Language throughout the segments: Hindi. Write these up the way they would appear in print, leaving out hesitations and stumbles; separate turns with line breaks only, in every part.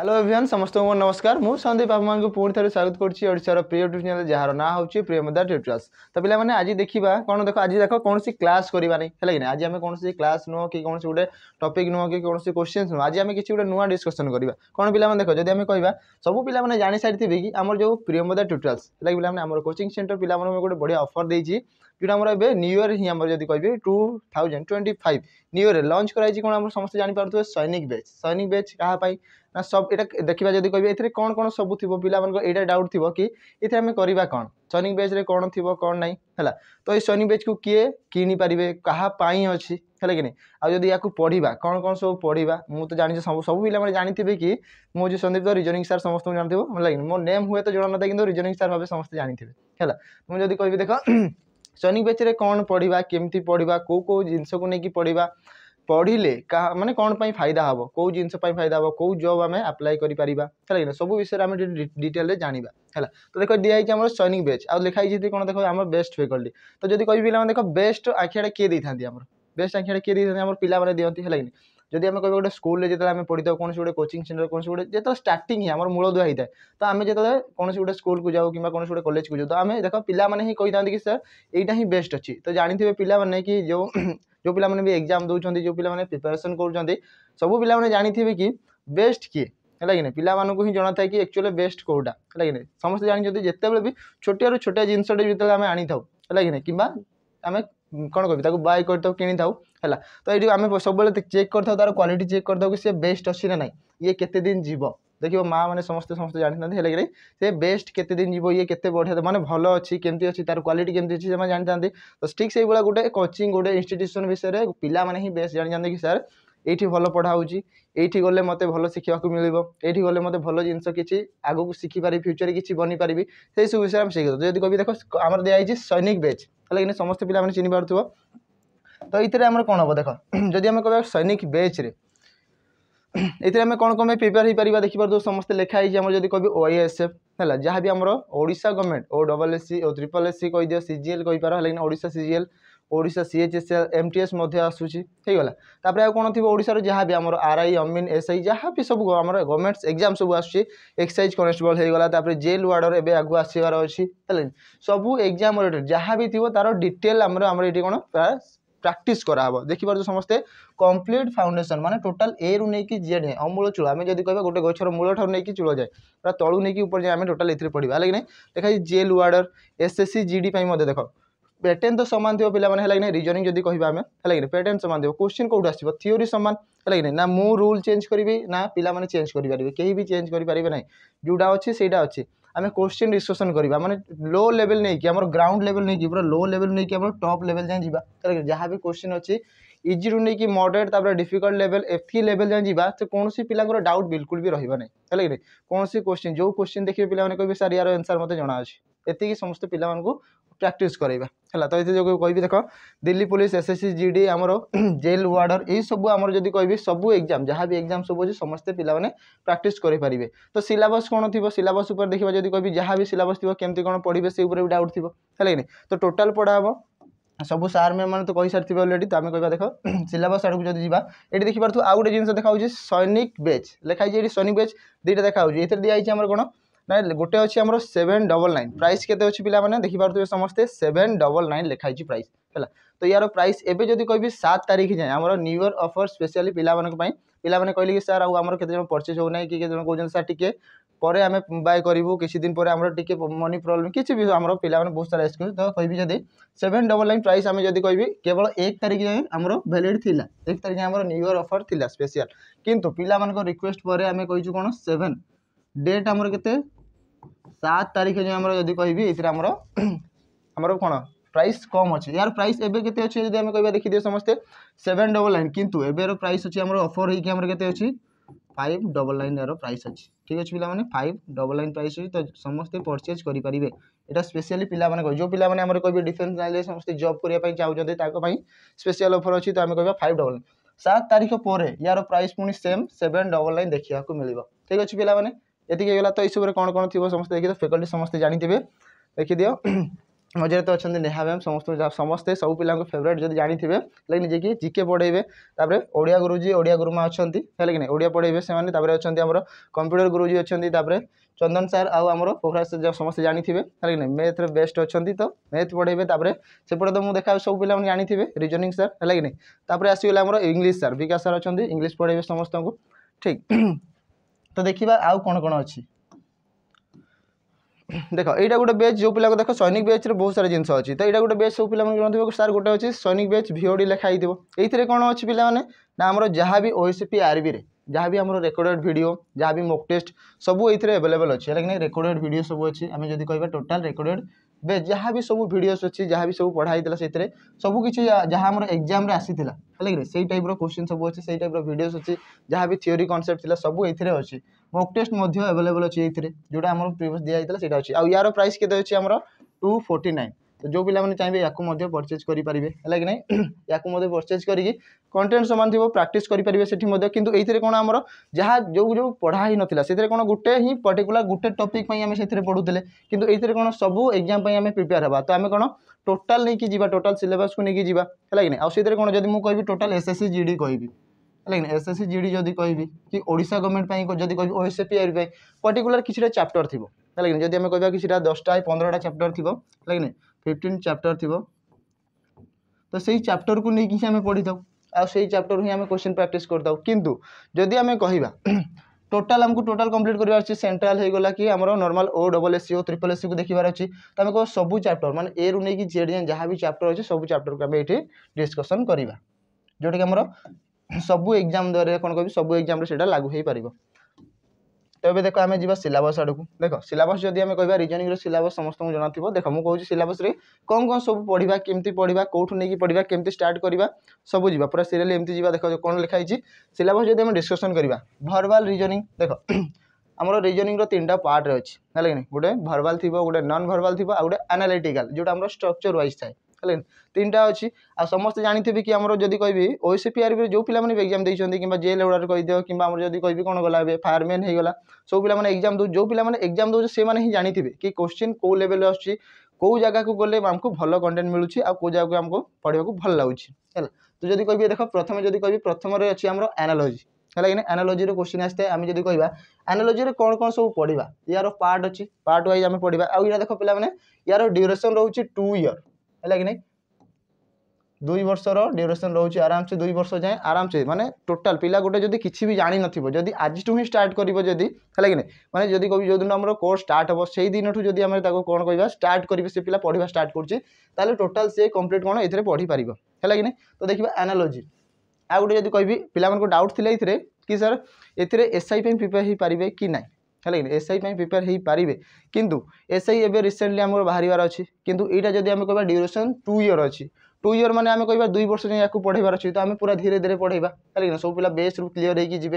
हेलो एवरीवन समस्त को नमस्कार मु संदीप आपको पुणी थे स्वागत करोड़ार प्रिय यूट्यूब चैनल जार ना हूँ प्रियमदा ट्यूटोरियल्स। तो पे आज देखा कौन देख आज देख कौन क्लास करवा नहीं है कि आज आम कौन क्लास नुह कि कौन गोटे टॉपिक नुह कि कौन क्वेश्चन नुह आज आम किसी गोटे नुआ डिस्कसन करवा कौन पे देख जब आम कह सब पे जानी सारी थे कि आम जो प्रियमदा ट्यूटोरियल्स है पे आम कोचिंग सेंटर पे गोटे बढ़िया ऑफर देती जो आम न्यू इयर ही आम जब कह 2025 न्यू इयर लंच कराई कौन समस्त जानीपे सैनिक बैच क्या ना सब ये देखा जब कह ए कौन कौन सब थी पे डाउट थी कि ये आम करवा कौन सैनिक बैच रे कौन थी कौन ना है तो ये सैनिक बैच को किए किनी पारे कहाँपाई अच्छी है कि नहीं आदि या पढ़ा कौन कौन सब पढ़ा मुझे जानी सब सब पे जानी कि मुझे संदीप तो रिजनिंग सार समस्त जानते लगे मो नेम हुए तो जाना कि रिजनिंग सार भाव समस्त जानी है मुझे कह देख सैनिक बैच रे कौन पढ़ा केमती पढ़ा कौ जिनस को लेकिन पढ़ा पढ़ले माने कौन पाई फायदा हम कौ जिनस फायदा हम कौ जॉब आम आप्लाय कर सब विषय आम डिटेल जाना है तो देख दिखाई आम सैनिक बैच आ लिखाई कौन देख आम बेस्ट फैकल्टी तो जब कह पे देख बेस्ट आखिया किए देते आम बेस्ट आखिया किए देते आम पे दिखती है कि जदि आम कह गोटे स्कूल जो आम पढ़ी था कौन गोटे कोचिंग सेंटर कौन गोटे जो स्टार्टिंग ही आम मूल दुआ होता है तो आम जो कौन गोटे स्कूल को जाऊ कि कौन गोटे कॉलेज को जाऊ तो आम देख पे ही कही था कि सर यहाँ ही बेस्ट अच्छी तो जानते पे कि जो जो पे भी एग्जाम दौरान जो पे प्रिपेरेसन कर सब पे जानी कि बेस्ट किए है कि पिला ही जना था कि एक्चुअली बेस्ट कौटा है कि समस्त जानते जिते भी छोटिया छोटिया जिनसटे जो आम आनी था है कि आम कौन कह बाय कर कि है तो ये आम सब चेक कर तार क्वालिटी चेक कर सी बेस्ट अच्छी ना ना ये केते दिन जीव देखिए माँ मैंने समस्त समस्त जानते हैं कि से बेस्ट केते दिन जीव ये केते बढ़िया माने भल अच्छी केमती अच्छी तार क्वालिटी केमती अच्छी से जानते तो ठीक से गोटे कोचिंग गोटे इंस्टीट्यूशन विषय में पिला माने ही बेस्ट जानी कि सर ये भल पढ़ा होती गले मत भल शिखा मिले ये गले मत भल जिनस किसी आग को शिखिपारि फ्यूचर किसी बनी पारि से सब विषय में शिखी जब कभी देख आम दिखाई सैनिक बैच है कि समस्त पे चिन्ह पार्थ तो ये आम कौन हम देख जदि आम कह सैनिक बैच रे ये आम कौन कौन प्रिपेयर हो पार देखिए समस्त लिखाई आम जब कह ओएसएफ है जहाँ भी आम Odisha government O double S C O triple S C कह दियो सीजीएल कही पार है Odisha CGL Odisha CHSL MTS आसूची होगला तापर आ कौन थी ओडिशार जहाँ भी आम आरआई अमीन एसआई जहाँ भी सब आम गवर्नमेंट एग्जाम सब आसूची एक्साइज कनेस्टेबल होगला तापर जेल वार्डर एवं आगु आसबार अच्छी है सब एग्जाम जहाँ भी थी तार डिटेल आम ये कौन प्रैक्टिस कराब देखिए समस्ते कंप्लीट फाउंडेशन माने टोटाल ए रु नहीं कि जेड है अमूल चूल आम जब कह गोटे गचर मूल ठार नहीं चूल जाए पूरा तलू नहीं ऊपर जाए आम टोटाल ए पढ़ा है कि देखा जेल वार्डर एसएससी जीडी देख पैटर्न तो सामान थी पे है रिजनिंग जब कह है पैटर्न सामान थी क्वेश्चन कौट आस थ्योरी सामान है कि ना मु रूल चेंज करी ना पे चेंज करेंगे कहीं भी चेंज करेंगे ना जोटा अच्छी से अच्छी आम क्वेश्चन डिस्कसन करवा माने लो लेवल नहीं कि आम ग्राउंड लेवल नहीं कि पूरा लो लेवल नहीं कि आम टॉप लेवल जाए जावा जहाँ भी क्वेश्चन अच्छी इजी रू नहीं कि मॉडरेट तापर डिफिकल्ट लेवल एफी लेवल जाए जावा तो कौन पिला डाउट बिल्कुल भी रहा है कि कौन क्वेश्चन जो क्वेश्चन देखिए पे कहे सर यार आंसर मत जना अच्छे एति समस्त पिला प्रैक्टिस कराइबा है तो ये जो कह देख दिल्ली पुलिस एसएससी जीडी आमर जेल वार्डर ये सब आमर जब कह सब एग्जाम जहाँ भी एग्जाम सब अच्छे समस्ते पे प्रैक्टिस करेंगे तो सिलेबस कौन थी सिलेबस देखा जब कह जहाँ भी सिलेबस थी केमती कौन पढ़े से भी डाउट थी है कि तो टोटाल पढ़ा हम सब सार मैम मैंने तो कही सारी अलरेडी तो आम कह देख सिलेबस आड़ को जब जा ये देखिए पार्थ आउ गोटे जिन देखा सैनिक बैच लिखाई सैनिक बैच दुईटा देखा ये दिखाई आम कौन ना गोटे अच्छी आम 799 प्राइस केते अच्छी पिला माने देखि पारथुबे समस्ते 799 लिखाई प्राइस है तो यार प्राइस एबे जदि कहबी 7 तारीख जाए आम न्यू इयर ऑफर स्पेशली पिला माने कहले कि सर आम केते जन परचेज हो ना कि केते जन कहजन सर टिके परे आम बाय करूँ किसी दिन पर आम टिके मनी प्रॉब्लम किसी भी आम पिला बहुत सारा एक्सक्यूज तो कहबी जदि 799 प्राइस आम जदि कहबी केवल 1 तारीख जाए आम वैलिड थिला 1 तारीख आम न्यू इयर ऑफर थिला स्पेशल किंतु पिला मानक रिक्वेस्ट पर आम कहिछु कोन 7 डेट आम केते 7 तारीख जो आम जब कह आमर कौन प्राइस कम अच्छे यार प्राइस एबे केते अच्छे जब आम कह देखिए समस्ते 799 किंतु एबेर प्राइस अच्छी आम ऑफर होकर केते अच्छी 599 यार प्राइस अच्छी ठीक अच्छे पे 599 प्राइस अच्छी तो समस्ते परचेज करेंगे यहाँ स्पेशली पे जो पे कह डिफेन्स लाइन समस्त जॉब करने चाहते स्पेशल ऑफर अच्छी तो आम कह 599 7 तारीख पर यार प्राइस पुणी सेम 799 देखा मिल ठीक अच्छे पे ये गला तो ये कौन कौन थी समस्त देखिए तो फैकल्टी समस्त जानी थे देखी दियो मजे तो अच्छा नेहा मैम समस्ते सब पिला फेवरेट जब जानी थे लेकिन जे कि जीके पढ़ेबे ओडिया गुरुजी ओडिया गुरुमा अच्छा है कि ओडिया पढ़ेबे से अच्छा कंप्यूटर गुरुजी अच्छा चंदन सार आमर पोखरा से समस्त जानी थे है कि मैथ बेस्ट अच्छा तो मैथ पढ़ेबे सेपटे तो मुझे देखा सब पिला जानी थे रिजनिंग सार है कि आसीगला आमर इंग्लिश सार विकास सार अच्छा इंग्लिश पढ़ेबे समस्त को ठीक तो देखा आउ कौन कौन अच्छी देख यहाँ गोटे बेच जो पिला देख सैनिक बेच बहुत सारा जिन अच्छी तो यहाँ गोटे बेच सब पिला सार गोटे अच्छी सैनिक बेच भिओडी लिखाई ये कौन अच्छी पिला ना आमर जहाँ भी ओएसपी आरबी रे जहाँ भी आम रेकर्डेड वीडियो जहाँ भी मॉक टेस्ट सब ये अवेलेबल अच्छे है रेकर्डेड वीडियो सब अच्छी आम जब कह टोटाल रेकर्डेड बेच जहाँ भी सब वीडियोस अच्छी जहाँ भी सब पढ़ाई से सब किसी जहाँ आम एग्जाम आसी है से टाइप क्वेश्चन सब अच्छे से टाइप वीडियोस अच्छी जहाँ भी थ्योरी कॉन्सेप्ट थी सब ये अच्छी मॉक टेस्ट अवेलेबल अच्छी ये जोटा आम प्रीवियस दिखाई से अच्छी आ यार प्राइस के अच्छी आम 249 तो जो पिला चाहिए या परचेज करेंगे है कि नहीं या परचेज करके कंटेंट सामान थी प्राक्ट करेंगे किंतु ये कौन आम जहाँ जो जो पढ़ाई नाला से कौन गोटे ही पर्टिकुलर गोटे टॉपिक आम से पढ़ुले किंतु ये कौन सब एग्जाम आम प्रिपेयर हवा तो आम कौन टोटाल नहीं कि टोटाल सिलेबस को लेकिन जावा है कि नहीं आउ कौन जब मुझे कहि टोटाल एसएससी जीडी कहि है कि एसएससी जीडी जब कहि कि ओडिशा गवर्नमेंट जब कहि ओएसपी आरबी पर्टिकुलर किसी चैप्टर थी है कि जब आम कह कि 10टा 15टा चैप्टर थी है कि 15 चैप्टर थी तो सही चैप्टर को लेकिन आम पढ़ी था आ से चैप्टर ही आम क्वेश्चन प्रैक्टिस करता किंतु जदि आम कहवा टोटाल आमको टोटाल कंप्लीट करार अच्छी सेंट्रल हो गला कि आमर नॉर्मल ओ डबल एससी ओ ट्रिपल एससी को देखिबार अच्छी तो आम कह सब चैप्टर माने ए रु नहीं जेड जाए जहाँ भी चैप्टर अच्छे सब चैप्टर को आम ये डिस्कसन करवा जोटा कि आमर सबू एग्जाम द्वारा कौन कह सब एग्जाम से लागू हो पार तो ये देख आम जा सिलेबस आड़ को देख सिलेबस जब आम कह रिजनिंग सिलेबस समस्त जाना देख मुझे कहूँ सिलेबस रे कौन कौन सब पढ़ा केमती पढ़ा कौटू नहीं पढ़ा केमती स्टार्ट करवा सब जी पूरा सीरियल एमती जा देख कौन लिखाई सिलेबस जब आम डिस्कसन करवा भर्बाल रिजनिंग देख आमर रिजनिंग 3टा पार्ट अच्छी है कि गोटे भर्बाल थी गोटे नॉन भर्बाल थी गोटे एनालिटिकल जोटा आम स्ट्रक्चर वाइज थाए है 3टा अच्छी आ समस्त जानी कि आमर जब कह ओएसपी आरबी जो पिला एग्जाम देते कि जेल ओडार कहीदेव कि जब कह कौन गला फायरमैन हो गला सब पिला एग्जाम दो जो पिला एग्जाम दो से ही जानी थे कि क्वेश्चन कौ लेवल आसुच्छी कौ जगह को गले आमको भल कंटेंट मिलूँ आ कौ जगह आमको पढ़ा भल लगुच है तो जब कह देख प्रथम जब कह प्रथम अच्छी आम एनालॉजी है कि एनालॉजी क्वेश्चन आसता है आम जब कह एनालॉजी कौन कौन सब पढ़ा यार पार्ट अच्छी पार्ट वाइज आम पढ़ा आ देख पे यार ड्यूरेशन रोचे 2 ईयर है कि नहीं 2 वर्षर ड्यूरेशन रोचे आराम से 2 वर्ष जाए आराम से माने टोटाल पिला गोटे जब किसी भी जानी नथिबो जदि आज टू ही स्टार्ट करिवो जदि है कि नहीं माने जदि कभी जो दिन हमर कोर्स स्टार्ट हो से दिन ठू जदि हम ताको कोन कहबा स्टार्ट करिवे से पिला पढ़िबा स्टार्ट करछि ताले टोटाल से कंप्लीट कोन एथरे पढ़ी पारिबो है कि नहीं तो देखिबा एनालॉजी आ गोटे जदि कहबी पिला मन को डाउट थिले एथरे कि सर एथरे एसआई पे प्रिपेयर ही पारिबे कि नहीं है कि एसआई पे प्रिपेयर ही पारिबे किंतु एसआई एबे रिसेंटली हमर बाहरिवार अछि किंतु एटा जदि हम कहबा ड्यूरेशन 2 ईयर अछि 2 ईयर माने आम कह 2 वर्ष जाए पढ़ेबार अच्छी तो आम पूरा धीरे धीरे पढ़ेबा है सब पिला बेस रु क्लीयर होगी जी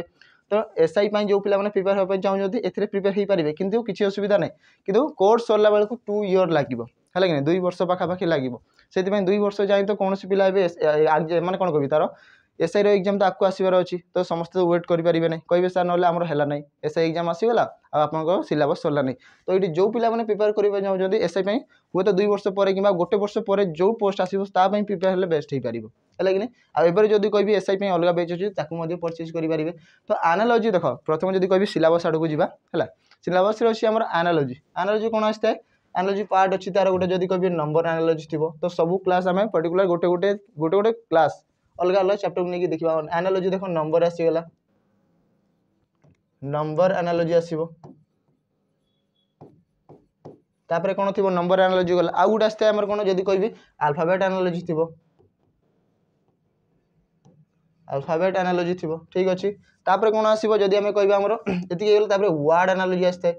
तो एसआई जो पिला प्रिपेयर होगा चाहते ए प्रिपेयर हो पारे किंतु किसी असुविधा नहीं किंतु कोर्स सरला बेलू 2 ईयर लगे है कि 2 वर्ष पाखापाखि लगे से 2 वर्ष जाए तो कौन पिला माने कौन कह तार एसआई एग्जाम तो आपको आसबार अच्छी तो समस्त वेट करेंगे नहीं कहे सर ना आमर है ना एसआई एग्जाम आसीगला आप सिलेबस सरला नहीं तो ये जो पिला प्रिपेयर करने चाहते एसआई हुए तो 2 वर्ष पर कि गोटे वर्ष पर जो पोस्ट आसो प्रिपेयर हेल्ले बेस्ट हो पार है कि नहीं आगे जब कह एसआई अलग बेच अच्छी परचेज करेंगे तो एनालॉजी देख प्रथम जब कह सिलेबस आड़ को जावा है सिलेबस अच्छी आम एनालॉजी एनालॉजी कौन आसता है एनालॉजी पार्ट अच्छी तार गोटे जब कह नंबर एनालॉजी थी तो सब क्लास आम पर्टिकुलर गोटे गोटे गोटे गोटे क्लास अलग अलग चैप्टर को लेकिन देखा एनालॉजी देख नंबर आसीगला नंबर एनालॉजी आसीबो तापर कौन थी नंबर एनालॉजी गला आउ गोटे आसता है कौन जब कह अल्फाबेट एनालॉजी थी अल्फाबेट एनालॉजी थी ठीक अच्छे तापर कौन आसो जदि आम कह आमर वर्ड एनालॉजी आसता है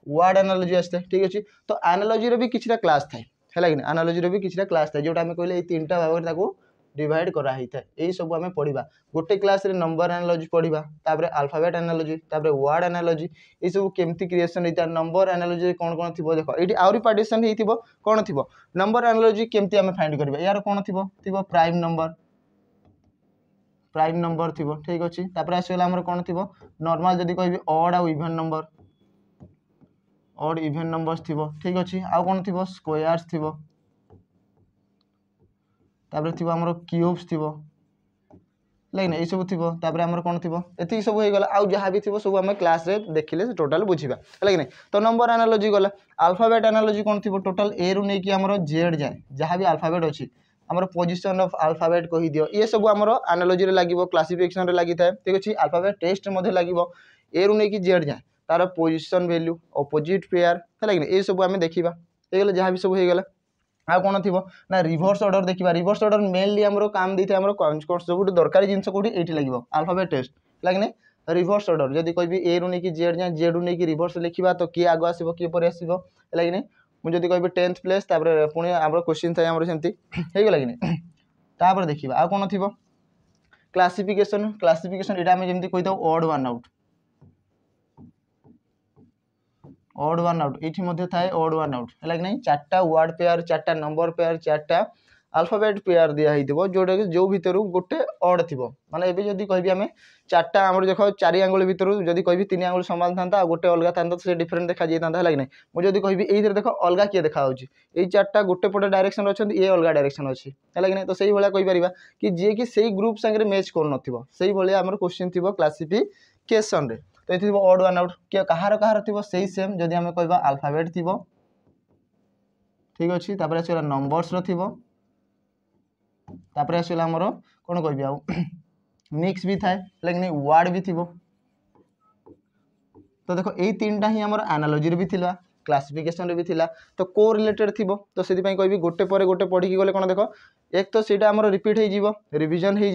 वर्ड एनालॉजी आसता है ठीक अच्छे तो एनालॉजी भी किसी क्लास थाए है कि एनालॉजी भी किसी क्लास थाए जोटा आम कहले 3टा भाग में डिवाइड कराई था यही सब आम पढ़ा गोटे क्लास रे नंबर एनालॉजी पढ़ा तापर अल्फाबेट एनालॉजी तापर वर्ड एनालॉजी ये सब केमती क्रिएशन होता नंबर एनालॉजी कौन कौन थी देख ये आउरी पार्टीशन हो कौन थी नंबर एनालॉजी केमती आम फाइंड करवा यार कौन थी प्राइम नंबर थी ठीक अच्छे तापर आसगला कौन थी नॉर्मल जदि कह ऑड आ even number odd even numbers थिबो ठीक अछि आउ कोन थिबो स्क्वायर्स थिबो तापर थिबो हमर क्यूब्स थिबो लाइन ए सब थिबो तापर हमर कोन थिबो एति सब होई गला आउ जहां भी थिबो सब हम क्लास रे देखिले टोटल बुझिबा लाइन तो नंबर एनालॉजी गला अल्फाबेट एनालॉजी कोन थिबो टोटल ए रु नै कि हमर जेड जाय जहां भी अल्फाबेट अछि हमर पोजीशन ऑफ अल्फाबेट कहि दियो ये सब हमर एनालॉजी रे लागिवो क्लासिफिकेशन रे लागि थाए ठीक अछि अल्फाबेट टेस्ट मध्ये लागिवो ए रु नै कि जेड जाय तार पोजीशन वैल्यू ऑपोजिट पेयर है लाइन ए सब हम देखिबा हे गेले जहां भी सब होई गला आ कोन थिबो ना रिवर्स ऑर्डर देखिबा रिवर्स ऑर्डर मेनली हमरो काम दैथे हमरो कोन सब दरकारी जिंस कोठी एठी लागिवो अल्फाबेट टेस्ट लागिने रिवर्स ऑर्डर जदी कहबी ए रु नै कि जेड जाय जेड रु नै कि रिवर्स लिखिबा तो की आगो आसीबो की पर आसीबो लागिने मु जदी कहबी 10th प्लेस तापर पुनी हमरो क्वेश्चन थाय हमरो सेमती हे गेला कि तापर देखिबा आ कोन थिबो क्लासिफिकेशन एटा हम जेमती कहितो ऑड वन आउट एठी मध्ये थाए ऑड वन आउट है लागिने चारटा वर्ड पेयर चारटा नंबर पेयर चारटा अल्फाबेट पेयर दिया हितबो जोडे जो भीतरु गोटे ऑड थिबो माने एबे जदी कहबी हमें चारटा हमर देखो चारि आंगुल भीतरु जदी कहबी तीन आंगुल समान थांता आ गोटे अलगा थांता तो से डिफरेंट देखा जाई थांता है लागिने मु जदी कहबी एई देखो अलगा के देखा होची एई चारटा गोटे पटे डायरेक्शन अछंती ए अलगा डायरेक्शन अछि है लागिने तो सेही भला कहि परिबा कि जे कि सेही ग्रुप संगे मैच कर नथिबो सेही भले हमर क्वेश्चन थिबो क्लासिफिकेशन रे तो ये ऑड वन आउट क्या कहार थी से सेम जदि आम कह अल्फाबेट थी ठीक अच्छे आसला नंबर्स तापर आसला आमर कौन कह आउ मिक्स भी थाए लेकिन वर्ड भी थी तो देखो ये तीन टा ही आम एनालॉजी भी थिला क्लासिफिकेशन भी थिला तो को रिलेटेड थी तो से कह गोटे पर गोटे पढ़ी गले कौन देख एक तो सीटा आमर रिपीट हो रिविजन हो कि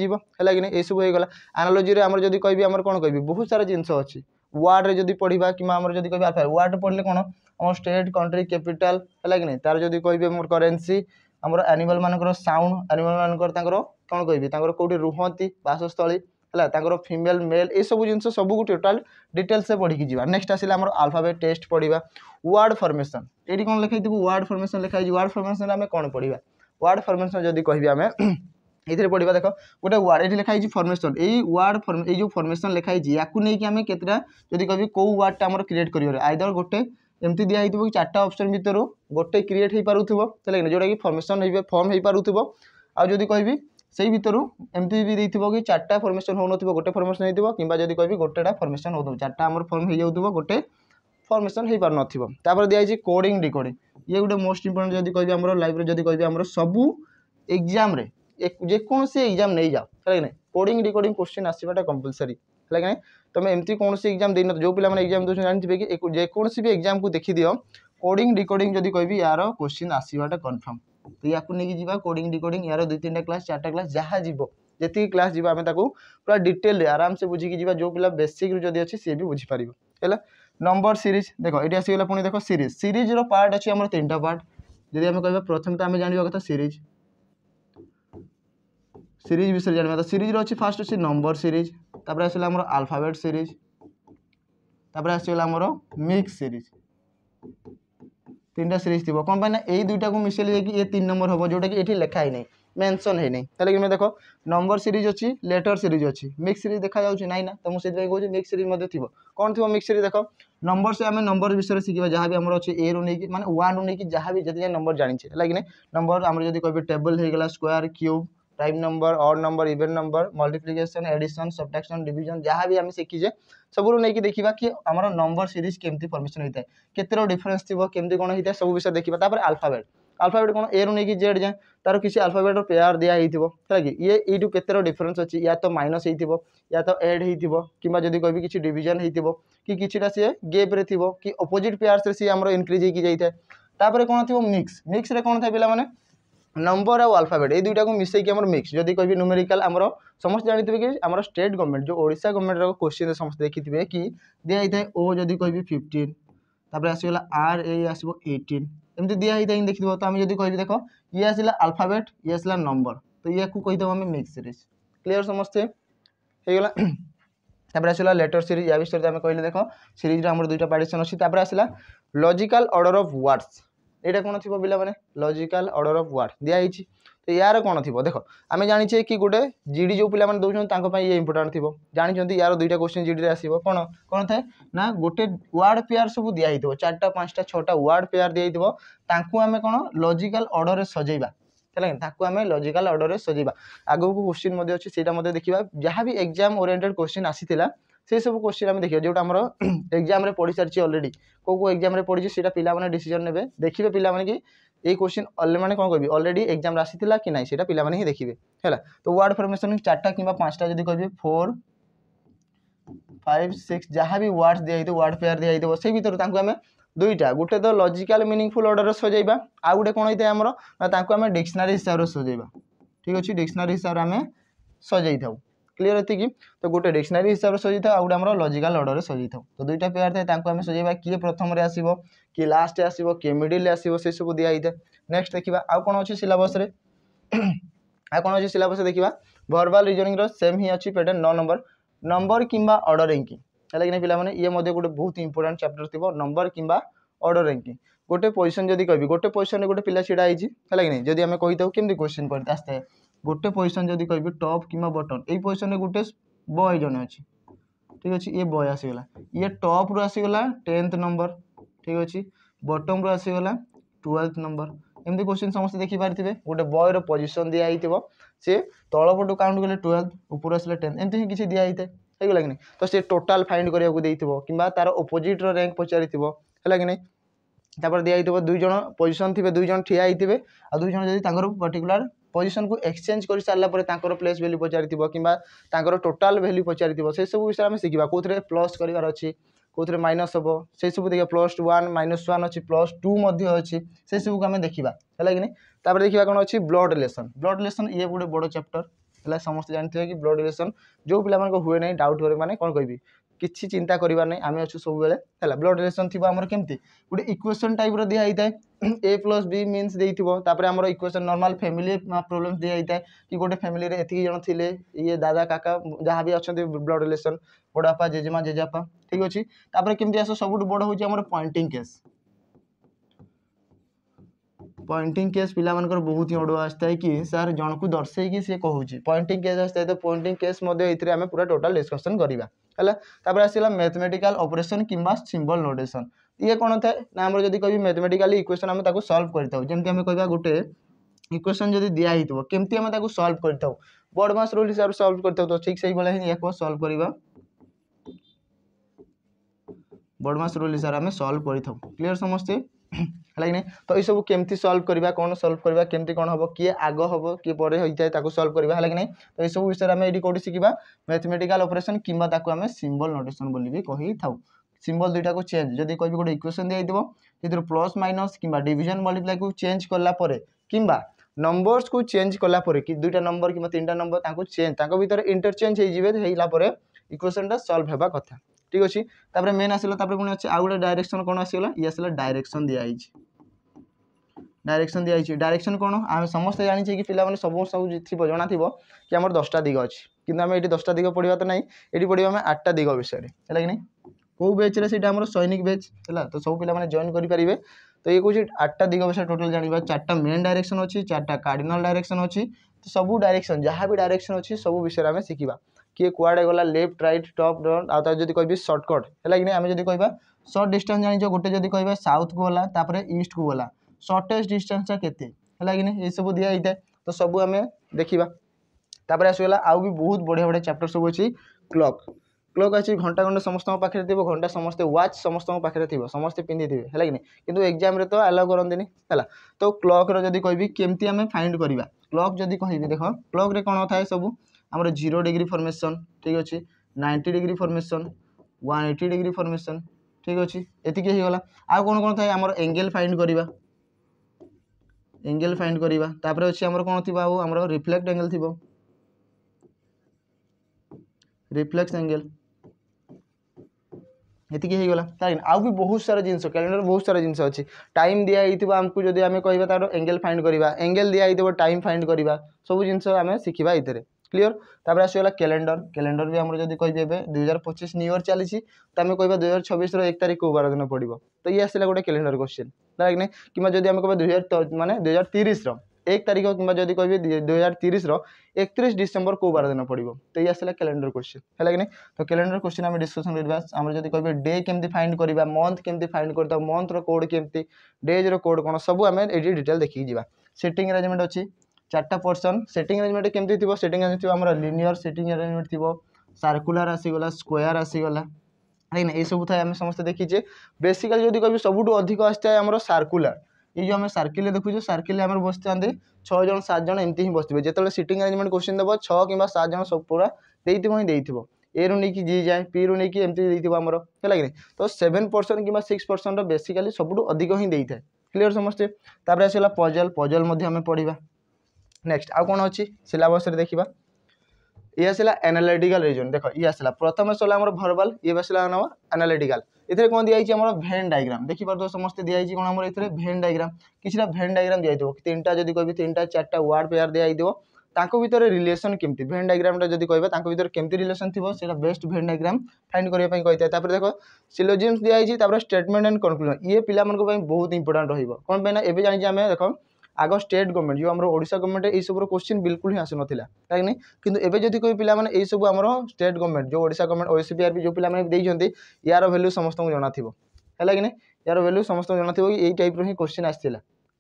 ये सब होगा एनालॉजी रे आमर जदी कहबी आमर कोन कहबी बहुत सारा जिंस अछि वर्ड रे जदी पढ़िबा कि आमर जदी कहबी अल्फाबेट वर्ड पढ़ले कोन आम स्टेट कंट्री कैपिटल है कि तार जदी कहबी आमर करेंसी आमर एनिमल मानकर साउंड एनिमल मानकर तांकर कोन कहबी तांकर कोठी रुहंती वासस्थली हला तांकर फीमेल मेल ए सब जिंस सब को टोटल डिटेल से पढ़ी की नेक्स्ट आसिला आमर अल्फाबेट टेस्ट पढ़िबा वर्ड फॉर्मेशन एडी कोन लिखाई दिबो वर्ड फॉर्मेशन लिखाई वर्ड फॉर्मेशन में कोन पढ़िबा वर्ड फॉर्मेशन जदी कहबी हमें इधर पढ़िबा देखो गोटे वर्ड एठी लिखाई छी फॉर्मेशन एई वर्ड फॉर्म ए जो फॉर्मेशन लिखाई छी याकू नै कि हमें केतरा जदी कहबी को वर्ड टा हमर क्रिएट करियो रे आइदर गोटे एमती दिया हितबो कि चारटा ऑप्शन भीतर गोटे क्रिएट हे पारुथबो तले जोटा कि फॉर्मेशन हे फॉर्म हे पारुथबो आ जदी कहबी सेही भीतर एमती भी देथिबो कि चारटा फॉर्मेशन हो नथिबो गोटे फॉर्मेशन हेतिबो किबा जदी कहबी गोटेटा फॉर्मेशन होदो चारटा हमर फॉर्म हे जाउथबो गोटे फॉर्मेशन हे पार नथिबो तापर दिया छी कोडिंग डिकोडिंग ये गोटे मोस्ट इंपोर्टेंट जदी कहबी हमर लाइव रे जदी कहबी हमर सबु एग्जाम रे जे कौन से एग्जाम नहीं जाओ है कोडिंग डिकोडिंग क्वेश्चन आसवाटा कंपलसरी है कि तुम एमती कौन से एग्जाम देन जो पिला माने एग्जाम दोछ जानथिबे कि जे कौन से भी एग्जाम को देखि दियो कोडिंग डिकोडिंग जदी कहबी यार क्वेश्चन आसवाटा कंफर्म तो याकू नेकी जीवा कोडिंग डिकोडिंग यार 2-3टा क्लास 4टा क्लास जहाँ जीवो जेती क्लास जीवा हमें ताको पूरा डिटेल आराम से बुझी की जीवा जो पिला बेसिक रू जदी अछि से भी बुझी पारिबो हैला नंबर सीरीज देखो एटी आसी गेला पुनी देखो सीरीज रो पार्ट अछि हमर 3टा पार्ट जदी हमें कहबा प्रथम तो हमें जानिबा कथा सीरीज विषय जानिबा तो सीरीज रो अछि फर्स्ट अछि नंबर सीरीज तापर आसला हमर अल्फाबेट सीरीज तापर आसला हमर मिक्स सीरीज 3टा सीरीज थिबो कोन पाना एई दुइटा को मिसेल जे कि ए 3 नंबर होबो जोटा कि एठी लिखा ही नै मेंशन है नै तले कि मैं देखो नंबर सीरीज अछि लेटर सीरीज अछि मिक्स सीरीज देखा जाउछि नै ना तो मु सेति कहै कहू मिक्स सीरीज मध्ये थिबो कोन थिबो मिक्स सीरीज देखो नंबर से हमें नंबर विषय सिखिबा जहां भी हमर अछि ए रो नै कि माने 1 रो नै कि जहां भी जति नंबर जानि छै लागिने नंबर हमर जदी कहबे टेबल हे गेला square cube prime number odd number even number multiplication addition subtraction division जहां भी हम सिखिजे सब रो नै कि देखिबा कि हमर नंबर सीरीज केमती फॉर्मेशन होइता केतेरो डिफरेंस थिबो केमती कोन होइता सब विषय देखिबा तापर अल्फाबेट कोन ए रो नै कि जेड जाय तार किसी अल्फाबेट रो पेयर दिया हिथिबो है कि ये एटू केतेरो डिफरेंस अछि या तो माइनस हिथिबो या तो ऐड हिथिबो किबा जदी कहबी किछि डिवीजन हिथिबो कि किछिटा से गैप रे थिबो कि अपोजिट पेयर्स रे से हमर इंक्रीज हे कि जाइता तापर कोन थिबो मिक्स रे कोन था पिला माने नंबर और अल्फाबेट ये दुईटा को मिसई कि हमर मिक्स जदी कहबी न्यूमेरिकल हमर समस्त जानिथिबे कि हमर स्टेट गवर्नमेंट जो ओडिसा गवर्नमेंट रो क्वेश्चन समस्त देखिथिबे कि दिया हिथाय ओ जदी कहबी 15 तापर आसीला आर ए आसीबो 18 एमति दिया हिथाय देखिथिबो तो हम जदी कहबी देखो ये आसीला अल्फाबेट ये आसीला नंबर तो ये को कहिदो हम मिक्स सीरीज क्लियर समस्त हे गेला तापर आसीला लेटर सीरीज या विषय हम कहले देखो सीरीज रे हमर दुईटा पार्टीशन अछि तापर आसीला लॉजिकल ऑर्डर ऑफ वर्ड्स एटा कोन थिबो बिला माने लॉजिकल ऑर्डर ऑफ वर्ड दिया हिची तो यार कौन थी देख आम जाने कि गोटे जीडी जो पिला दौरान ये इंपोर्टाट थी जानते यार दुईटा क्वेश्चन जीडी रे आसो कौन कौन थाए ना गोटे वार्ड पेयर सब दिखाई 4टा 5टा 6टा वार्ड पेयर दिखाई आम कौन लॉजिकल ऑर्डर सजेबा आम लॉजिकल ऑर्डर सजेबा आगो को क्वेश्चन अच्छे से देखा जहाँ भी एग्जाम ओरिएंटेड क्वेश्चन आसीला से सब क्वेश्चन आम देखिए जोटा आम एग्जाम रे पढ़ी सारी अलरेडी को एग्जाम रे पढ़ी से पिलाने डिसीजन ने देखिए पिलाने कि ये क्वेश्चन मैंने कौन कह अलरेडी एग्जाम आसीला कि ना से पिलाने ही देखिए है तो वर्ड फॉर्मेशन 4टा कि 5टा जब कह 4 5 6 जहाँ भी वर्ड्स दिखाई वर्ड पेयर दिखाई से भर आम दुईटा गोटे तो लॉजिकल मीनिंगफुल ऑर्डर सजेबा आ गोटे कौन होता है आम डिक्शनरी हिसाब से सजेबा ठीक अच्छे डिक्शनरी हिसाब से आम सजई था क्लीयर ये तो गोटे डिक्शनरी हिसाब से सजई था गोटे आम लॉजिकल ऑर्डर सजई था तो दुईटा पेयर थाए आम सजेबा किए प्रथम आसो किए लास्ट आसो किए मिडिल आसो से सब दिखाई था नेक्स्ट देखा आउ कौन अच्छे सिलेबस आ कौन अच्छे सिलेबस देखा वर्बल रीजनिंग सेम ही अच्छी पैटर्न 9 नंबर किंबा ऑर्डर रैंकिंग है कि पिलाने ये गोटे बहुत इंपोर्टेंट चैप्टर थी नंबर किंबा ऑर्डर रैंकिंग गोटे पोजिशन जब कह गोटे पोजिशन गोटे पिला छिड़ा है कि नहीं जब आम कही केमती क्वेश्चन करते आस्ते गोटे पोजिशन जब कह टॉप कि बटन यही पोजिशन में गोटे बॉय जन अच्छी ठीक अच्छे ये बॉय आसीगला ये टॉप रु आसीगला 10th नंबर ठीक अच्छे बटम रु आसीगला 12th नंबर एमती क्वेश्चन समस्त देखिपारे गोटे बॉय रो पोजिशन दिखाई सी तलपटू काउंट कले 12 ऊपर आसले 10 एमती ही किसी दिखाई है कि नहीं तो सी टोटाल फाइंड करने कि तार ओपोजिट रैंक पचारि है कि नहीं तापर दिखाई दुई जन पोजिशन थे दुई जन ठिया होते आ दुई जन जब पर्टिकुलर पोजिशन को एक्सचेंज कर सारापर प्लेस वैल्यू पचारि कि टोटाल वैल्यू पचारि से सब विषय आम शिखा कौन प्लस करार अच्छी कौन माइनस हम से सब देखिए +1 -1 अच्छी +2 अच्छी से सब को आम देखा है कि नहीं तापर देखा कौन अच्छी ब्लड रिलेशन ये गोटे बड़ चैप्टर है समस्त जानते हैं कि ब्लड रिलेशन जो पिला हुए ना डाउट करे माने कौन कह किसी चिंता करार नहीं आम अच्छु सब है ब्लड रिलेशन थी आमर केमती गोटे इक्वेशन टाइप दिखाई है A+B मीन्स देपर आम इक्वेशन नॉर्मल फैमिली प्रॉब्लम दिखाई है कि गोटे फैमिली एति जन थे ये दादा काका जहाँ भी अच्छा ब्लड रिलेशन बड़ापा जेजेमा जेजापा ठीक अच्छे तापर केमती आस सब बड़ हूँ आम पॉइंटिंग केस पिला बहुत ही अड़ुआ आसता है कि सर जन को दर्शे सी कहूँ पॉइंटिंग केस आसता है तो पॉइंटिंग केस आम पूरा टोटाल डिस्कसन करवा है आसला मैथमेटिकल ऑपरेशन किंबा सिंबल नोटेशन ये कौन था ना आम जब कह मैथमेटिकली इक्वेशन आम सॉल्व करता जमी आम कह गोटे इक्वेशन जब दिखाई केमती आम सॉल्व करता बर्डमास रूल हिसाब से सॉल्व करता तो ठीक से ही सॉल्व करवा बर्डमास रूल हिसाब से आम सॉल्व करता क्लीयर समस्ते है कि नहीं तो ये सब केमती सॉल्व करवा कौन सॉल्व करवा केमती कौन हम किए आग हम किए पर होता है सॉल्व करवा है कि नहीं तो ये सब विषय आम ये कौटी शिखा मैथमेटिकल ऑपरेशन किंबा आम सिंबल नोटेशन बोली भी कही था सिंबल दुईटा को चेंज जब कह गोटे इक्वेशन दिखाई प्लस माइनस कि डिविजन मल्टीप्लाई को चेंज कलापर कि नंबर्स को चेंज कलापर कि दुईटा नंबर कि 3टा नंबर चेंज भर इंटरचेंज होपर इक्वेशन सॉल्व होगा कथा ठीक अच्छे तापर मेन आसला पुणी अच्छे आउ गोटे डायरेक्शन कौन आसगला ये आसला डायरेक्शन दिखाई डायरेक्शन कौन आम समस्त जानी कि पिला सब सब थी जना थी कि आम 10टा दिग अच्छी कि आम ये 10टा दिग पढ़ा तो नहीं ये पढ़ा आम 8टा दिग विषय है कि नहीं कौ बेच आम सैनिक बेच है तो सब पिला जॉइन करेंगे तो ये कौन 8टा दिग विषय टोटाल जाना 4टा मेन डायरेक्शन अच्छी 4टा कार्डिनल डायरेक्शन अच्छी तो सब डायरेक्शन जहाँ भी डायरेक्शन अच्छी सब विषय आम शिखा किए कुआड़े गला लेफ्ट राइट टॉप डाउन आउ जब कह सर्टकट है कि नहीं आम जब कह सर्ट डिस्टेंस जान गोटे जब कह साउथ को गला तापर ईस्ट को गला सर्टेस्ट डिस्टेंस केते है कि नहीं ये सब दिखाई था तो सब आम देखा तापर आसगला आउ भी बहुत बढ़िया बढ़िया चैप्टर सब अच्छी क्लॉक अच्छी घंटा घंटा समस्त पाखे थी घंटा समस्ते वाच समस्त पाखे थी समस्ते पिंधि थे है कि नहीं किंतु एग्जाम तो अलाउ करते है तो क्लॉक जब कह केमती आम फाइंड करवा क्लॉक जब कह देख क्लॉक रे कौन था सब आम 0 डिग्री फॉर्मेशन ठीक अच्छे 90 डिग्री फॉर्मेशन 180 डिग्री फॉर्मेशन ठीक अच्छे एतिक होगा आउ कौन कौन था आम एंगल फाइंड करवा एंगल फाइंड करवा तापर अच्छे आम कौन थी आम रिफ्लेक्ट एंगल थी रिफ्लेक्स एंगल एतिक होगा आउ भी बहुत सारा जिन कैलेंडर बहुत सारा जिन अच्छी टाइम दिखाई आमको जब आम कह तार एंगल फाइंड करवा एंगल दिखाई टाइम फाइंड करवा सब जिन आम शिखा ये क्लीयर तापर आसगला कैलेंडर भी आम जब कह 2025 न्यू ईयर चली तो आम कह 2026 1 तारीख को 12 दिन पड़ो तो ये आसला गोटे कैलेंडर क्वेश्चन है कि नहीं कि जब आम कह 2000 माने 2030 1 तारिख कि जब कह 2030 31 डिसेम्बर कौ बार दिन पड़ो तो ये आसला कैलेंडर क्वेश्चन है कि नहीं। तो कैलेंडर क्वेश्चन आम डिस्कसन करवा आम जब कह डे केमती फाइंड करवा मंथ केमती फाइंड करता मंथ रो कोड केमती डेज रो कोड कौन सब आम ये डिटेल देखिए जावा। सेटिंग अरेंजमेंट अच्छी 4टा पोर्सन सेटिंग अरेंजमेंट केमती थी सेटिंग अरेंजमेंट आम लिनियर सेटिंग अरेंजमेंट थी सर्कुलर आसीगला स्क्वायर आसीगला है ना ये सब थाए आम समस्त देखीचे। बेसिकली जब कह सबुठ अधिक आसता है आम सर्कुलर ये जो आम सर्किल देखुचे सर्किल आम बसता 6 जन 7 जन एमती ही बसते जो सिटिंग अरेंजमेंट क्वेश्चन देव 6 कि 7 जन सब पूरा देथिबो ही देथिबो ए रू नहीं जी जाए पी रू नहीं एमती देथिबो आमर है कि तो 7% कि 6% बेसिकली सबुठ अधिक ही देता है। क्लियर समस्ते तापर आसला पजल पजल आम पढ़ा। नेक्स्ट आउ कौन अच्छी सिलेबस देखा ये आसला एनालिटिकल रीजन देख ये आसला प्रथम आसला आम भर्बाल ये आसला एनालिटिकल इधर कौन दिखाई आम भेन डायग्राम देखिए समस्त दिखाई कौन आम ये भेन डायग्राम किसी भेन डायग्राम दिखाई 3टा जब कह 3टा 4टा वार्ड पेयर दिखाई ताको भीतर रिलेशन केमती भेन डायग्राम जब कह भीतर केमती रिलेशन थी से बेस्ट भेन डायग्राम फाइंड करने कही था। देख सिलोजिम्स दिखाई स्टेटमेंट एंड कनक्लूजन ये पिला बहुत इंपोर्टेंट रहा कौन पे ना एबे जानी आम देख आग स्टेट गवर्नमेंट जो आम ओडिशा गवर्नमेंट ये सब क्वेश्चन बिल्कुल ही आसुना कहीं किंतु एबे जदि कोई पिला माने ये सब आम स्टेट गवर्नमेंट जो ओडिशा गवर्नमेंट ओएसपीआरबी जो पिला माने देइछन्ती यार वैल्यू समस्त को जाना थिबो है कि नहीं यार वैल्यू समस्त को जाना थिबो कि टाइप रो ही क्वेश्चन आसथिला।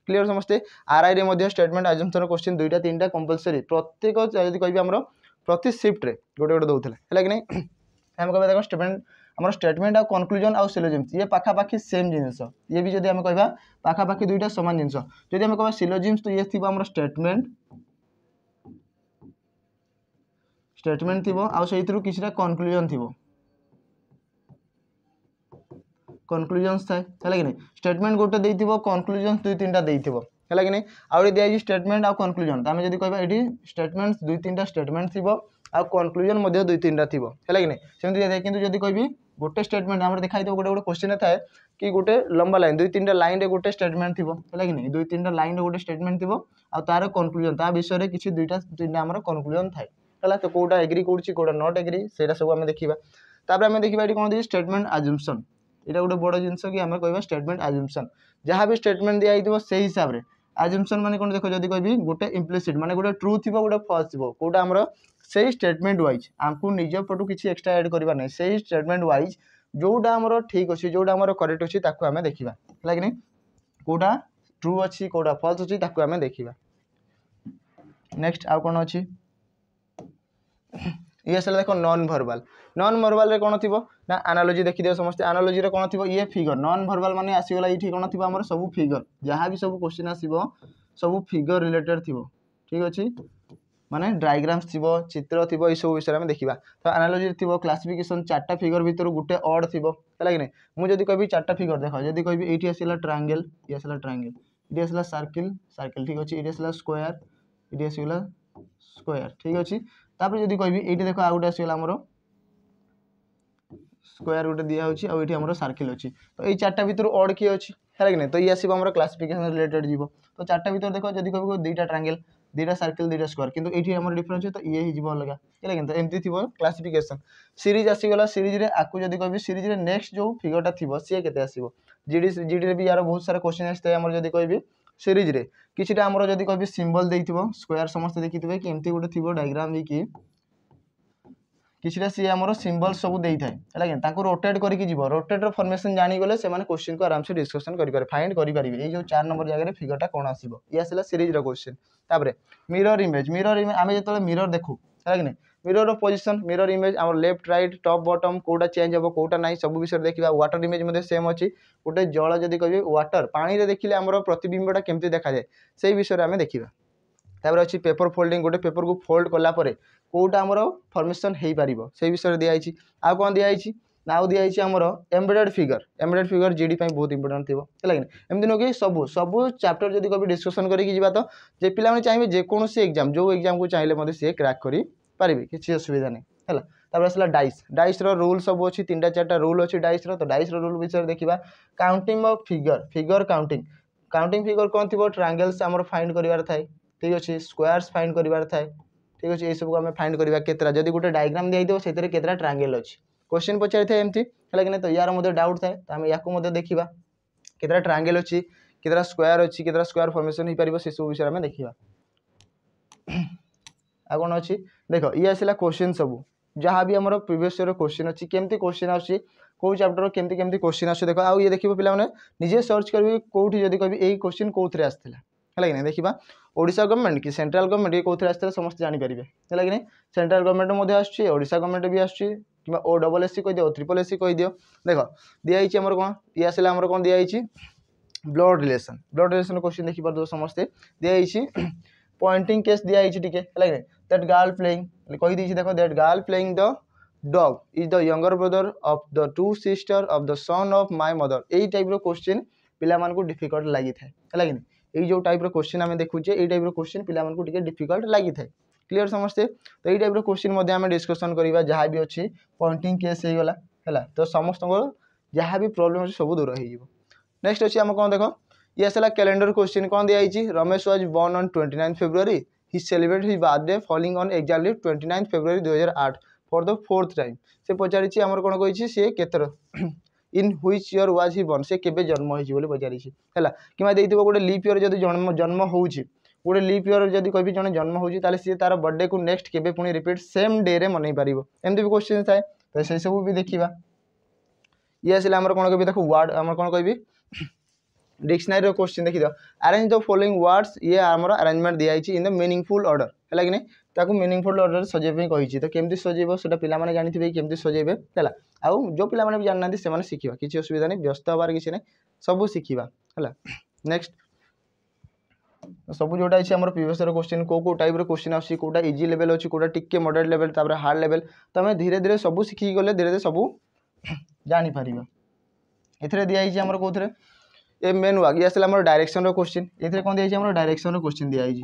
क्लियर समस्ते आरआई रे मध्य स्टेटमेंट अजम्पशन क्वेश्चन 2टा 3टा कंपलसरी प्रत्येक जदि कहबी आम प्रति शिफ्ट रे गोटे गोटे दउथले है कि नहीं हम कहबा देखो स्टेटमेंट आम स्टेटमेंट आ कनक्लूजन आ सिलोजिम्स ये पाखापाखी सेम जिनस ये भी जब कह पाखापाखी 2टा सामान जिनस जब आम कह सिलोजिम्स तो ये थी आम स्टेटमेंट थी आउ किसी कनक्लूजन थी कनक्लूजन्स थाए है कि नहीं स्टेटमेंट गोटे देइथिबो कनक्लूजन्स 2-3टा देइथिबो है कि नहीं आउ दिया स्टेटमेंट आ कनक्लूजन तो आम जब कह ये स्टेटमेंट्स 2-3टा स्टेटमेंट थी आ कनक्लूजन 2-3टा थी है कि नहीं सेमती किंतु जब कह गोटे स्टेटमेंट आम देखा गोटे गोटे क्वेश्चन थाए कि गोटे लंबा लाइन 2-3टा लाइन रे गोटे स्टेटमेंट थी है कि नहीं 2-3टा लाइन रे गोटे स्टेटमेंट थी आ तार कनक्लूजन ता विषय किसी 2-3टा आम कनक्लूजन थाए है तो कौटा एग्री कौटी कौटा नट एग्री से सब आम देखा। तापर आम देखा ये कौन स्टेटमेंट अजम्पशन यहाँ गोटे बड़ जिनस कि आम कह स्टेटमेंट अजम्पशन जहाँ भी स्टेटमेंट दिखाई से हिसाब से अजम्पशन माने कौन देख जब कह गोटे इम्प्लिसिट माने गोटे ट्रू थी गोटे फॉल्स थी कौटा आम से स्टेटमेंट वाइज आमको निज पटू किसी एक्सट्रा ऐड करवा ना से स्टेटमेंट वाइज जोटा आम ठीक अच्छे जोटा आम करेक्ट अच्छी आम देखा है कि नहीं कौटा ट्रू अच्छी कौटा फॉल्स अच्छी आम देखा। नेक्स्ट आउ कौन अच्छी ये आसला देख नॉन वर्बाल रे कौन थी ना एनालॉजी देखी समस्त एनालॉजी रे कौन थी ये फिगर नॉन वर्बाल माने आसीगला ये कौन थी आम सब फिगर जहाँ भी सब क्वेश्चन आसो सब फिगर रिलेटेड थी ठीक अच्छे माने डायग्राम्स थी चित्र थी ये सब विषय में देखा। तो एनालॉजी थी क्लासिफिकेशन 4टा फिगर भीतर गोटे ऑड थी है कि नहीं मुझे कह 4टा फिगर देख जब कह ये आसला ट्रायंगल ये आसला ट्रायंगल ये आसला सर्किल सर्किल ठीक अच्छे ये आसला स्क्वायर ये आसगला स्क्वायर ठीक अच्छे तापर जब कह ये देख आउ गोटे आसगला आमर स्क्वायर गोटे दिखाई आउट आम सर्किल अच्छी तो ये 4टा भर ऑड किए अच्छी है कि नहीं तो ये आसो आम क्लासिफिकेशन रिलेटेड जीव तो 4टा भर देख जब कह 2टा ट्रायंगल 2टा सर्किल 2टा स्क्वायर किंतु ये आम डिफरेंस है तो ये ही अलग है कि तो एमती थी क्लासिफिकेशन सीरीज आसीगला सीरीज आपको जब कह सीरीज नेक्स्ट जो फिगरटा थी सी के आसो जीडी भी यार बहुत सारा क्वेश्चन आसता है जब कह सीरीज रे किसी आम जब कह सिंबल दे स्क्वायर समस्त देखी थे कि एमती गोटे थी डायग्राम कि किसी सी आम सिंबल सब दे थाए रोटेट करके रोटेटर फॉर्मेशन जानीगले से क्वेश्चन को आराम से डिस्कसन करेंगे फाइंड करेंगे ये जो 4 नंबर जगह फिगरटा कौन आसो ये आसला सीरीज क्वेश्चन। तापर मिरर इमेज आम जो मिरर देखू है कि नहीं मिरर पोजिशन मिरर इमेज आम लेफ्ट राइट टॉप बॉटम कौटा चेंज हम कौटा ना सब विषय देखा। वाटर इमेज सेम अच्छी गोटे जल जब कह वाटर पानी देखिले आम प्रतिबिंबटा केमती देखा जाए से विषय में देखा। तापर अच्छी पेपर फोल्डिंग गोटे पेपर को फोल्ड कलापर कौटा आम फॉर्मेशन हो पार से विषय दिखाई आउ कौन दिखाई ना आउ दिखाई आमर एम्बेडेड फिगर जीडी बहुत इंपोर्टेंट थी है कि एमती नुह कि सब सब चैप्टर जब कभी डिस्कसन करके तो जे पिला चाहिए जेकोसी एग्जाम जो एग्जाम को चाहिए सी क्रैक करें किसी असुविधा नहीं है। तापर आसला डाइस रूल सब अच्छी 3टा 4टा रूल अच्छी डाइस तो डाइस रूल विषय देखा। Counting of figure counting figure कौन थी ट्रायंगल्स आम फाइंड करार थाए ठीक अच्छे स्क्वायर्स फाइंड करार थाए ठीक अच्छे ये सब आम फाइंड करवा केतरा जब गोटे डायग्राम दिखाई से केतरा ट्रायंगल अच्छी क्वेश्चन पचारि थाए एमती है कि नहीं तो यार डाउट थाए तो आम या देखा केतरा ट्रायंगल अच्छी केतरा स्क्वायर अच्छी केतरा स्क्वायर फॉर्मेशन हो पार से सब विषय आम देखा आ कौन अच्छी देख ये आसला क्वेश्चन सब जहाँ भी आम प्रीवियस ईयर क्वेश्चन अच्छी केमती क्वेश्चन आसी कौ चैप्टर केमती केमती क्वेश्चन आस देख आउ ये देखिए पे निजे सर्च करेंगे कौटी जब कह यही क्वेश्चन कौन आसाला है कि देखा ओडिशा गवर्नमेंट कि सेंट्रल गवर्नमेंट ये कौन आसाला समस्त जानीपर है कि सेंट्रल गवर्नमेंट आसछा गवर्नमेंट भी आसुच्छी कि ओ डबल एस सी कह दियो ट्रिपल एस सी कह दियो देख दिखाई आमर कौन ये आसला आमर कौन दिखाई ब्लड रिलेशन क्वेश्चन देखिए समस्ते दिखाई पॉइंटिंग केस दिखाई है दैट गर्ल प्लेइंग कही देखो that girl playing the dog is the younger brother of the two sister of the son of my mother यही टाइप क्वेश्चन पिला मानकु डिफिकल्ट लगी था है कि ये जो टाइप क्वेश्चन आम देखुचे ये टाइप क्वेश्चन पिला मानकु टिके डिफिकल्ट लगी था क्लियर समस्ते तो यही टाइप क्वेश्चन आम डिस्कसन करवा जहाँ भी अच्छी पॉइंटिंग केस हो गला है तो समस्त जहाँ भी प्रॉब्लम अच्छे सब दूर हो नेक्स्ट अच्छी आम कौन देख ये आसला कैलेंडर क्वेश्चन कौन दिखाई Ramesh was born on 29 February he celebrate his birthday falling on exactly 29 February 2008 for the 4th time से पचारि आमर कौन कही सी केतर in which year was he born से केबे जन्म होइछि पचारि है कि देइथिबो गोटे लीप ईयर जदि जन्म जन्म होउछि गोटे लीप ईयर जदि कहि जन जन्म होउछि ताले सी तार बर्थडे को नेक्स्ट केबे पुणी रिपीट सेम डे रे मनई पारिबो एमती भी क्वेश्चन थाए तो से सब भी देखिबा ये आसला आमर कौन कहि देखो वर्ड आमर कौन कहबी डिक्शनरी क्वेश्चन देखी दो अरेंज द फॉलोइंग वर्ड्स ये आमर अरेंजमेंट दिखाई इन द मीनिंगफुल ऑर्डर है कि ताकू मीनिंगफुल ऑर्डर सजेबे कही तो केमती सजेब से पिला जानी केमती सजेबे है आउ जो पिला भी जानना से शिखा किसी असुविधा नहीं व्यस्त हबार किसी नहीं सब शिखा है नेक्स्ट सब जोटा अच्छे आम प्रीवियस क्वेश्चन को टाइप क्वेश्चन आसी कोटा इजी लेवल अच्छी कोटा टिके मॉडरेट लेवल तापर हार्ड लेवल तो आम धीरे धीरे सब शिखी गले धीरे धीरे सब जानीपर ये दिखाई आम कौन ए मेन वाक ये आसला आम डायरेक्शन क्वेश्चन ये कौन दिखाई आम डायरेक्शन क्वेश्चन दिखाई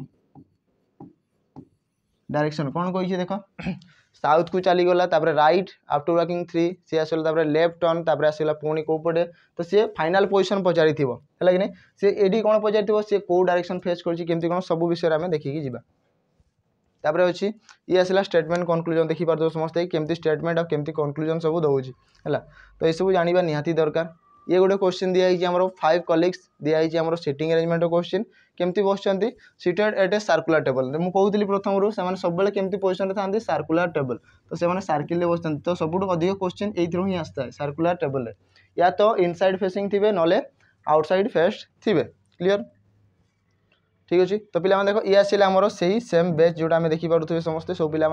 डायरेक्शन कौन कही देख साउथ को चलीगला राइट आफ्टर वर्किंग 3 सी आसला लेफ्ट टर्न तापर आसला पुणी कौपटे तो सी फाइनाल पोजिशन पचारि है कि सी एडी कौन पचारि सी कौ डायरेक्शन फेस करमती कौन सब विषय आम देखिकी जी तापर अच्छी ये आसला स्टेटमेंट कनक्लूजन देखिपार समस्त केमती स्टेटमेंट और केमती कनक्लूजन सब दौर है तो यह जानवा निहाती दरकार ये गोटे क्वेश्चन दिखाई आम 5 कलिग्स दिखाई आम सिटिंग अरेंजमेंट क्वेश्चन केमती बसते seated at a circular table मुझे कहूली प्रथम से सब केमती पोजिशन था सर्कुलर टेबल तो से सर्किल बसते तो सब अधिक क्वेश्चन ये आसता है सर्कुलर टेबल या तो इनसाइड फेसिंग थे ना आउटसाइड फेस थे क्लीयर ठीक अच्छे तो पिला देखो ये आसला आमर से सेम बेच जोटा आम देखिपे समस्ते सब पिला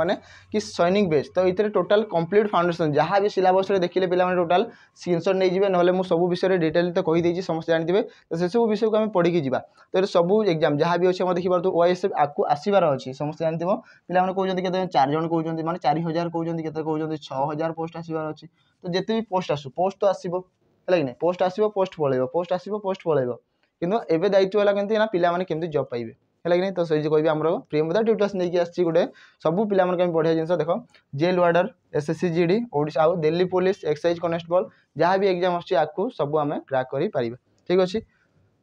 कि सैनिक बेच तो ये टोटाल कंप्लीट फाउंडेशन जहाँ भी सिलेबस देखिले पिला टोटाल स्क्रीनशॉट नहीं जाए ना मुझे सब विषय डिटेल तो कहीदे समस्त जानते तो से सब विषय को आम पढ़ी जा तो ये सब एग्जाम जहाँ भी अच्छे देखिपार ओएसएफ आगे आसबार अच्छी समस्त जानते पिला कहते कहते 4 जन कहते माने 4000 कहते कहते कहते 6000 पोस्ट आसबार अच्छी तो जिते भी पोस्ट आसू पोस्ट तो आसो है कि पोस्ट आसो पोस्ट पलैब पोस्ट आसो पोस्ट पलैब किंतु एबे दायित्व वाला केमती ना पिला माने केमती जॉब पाइबे है कि तो सही कहबी हमरो प्रियमदा ट्यूटर्स नहीं आसी गोटे सब पिला माने बढ़िया जिनस देखो jail warder SSC GD Odisha आउ दिल्ली पुलिस एक्साइज कनेस्टेबल जहाँ भी एग्जाम आछी आकु सब आम क्रैक करि पारिबा ठीक अच्छे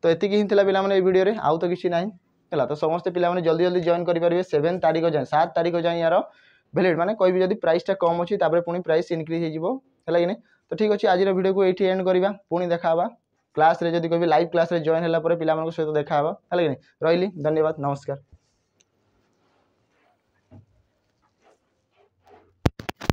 तो एतिक ही थिला पिला माने ए वीडियो रे आउ तो किसी नहीं है तो समस्त पिला माने जल्दी जल्दी जॉइन करि पारिबे 7 तारीख जाए 7 तारीख जाए यार वैलिड माने कोई भी जदी प्राइसटा कम अच्छी पुणी प्राइस इनक्रीज हो जिवो है कि तो ठीक अच्छे आज वीडियो को ये एंड करवा पुणी देखा क्लास रे जदि कोई लाइव क्लास रे जॉइन होला परे पिला सहित देखा है कि रही धन्यवाद नमस्कार।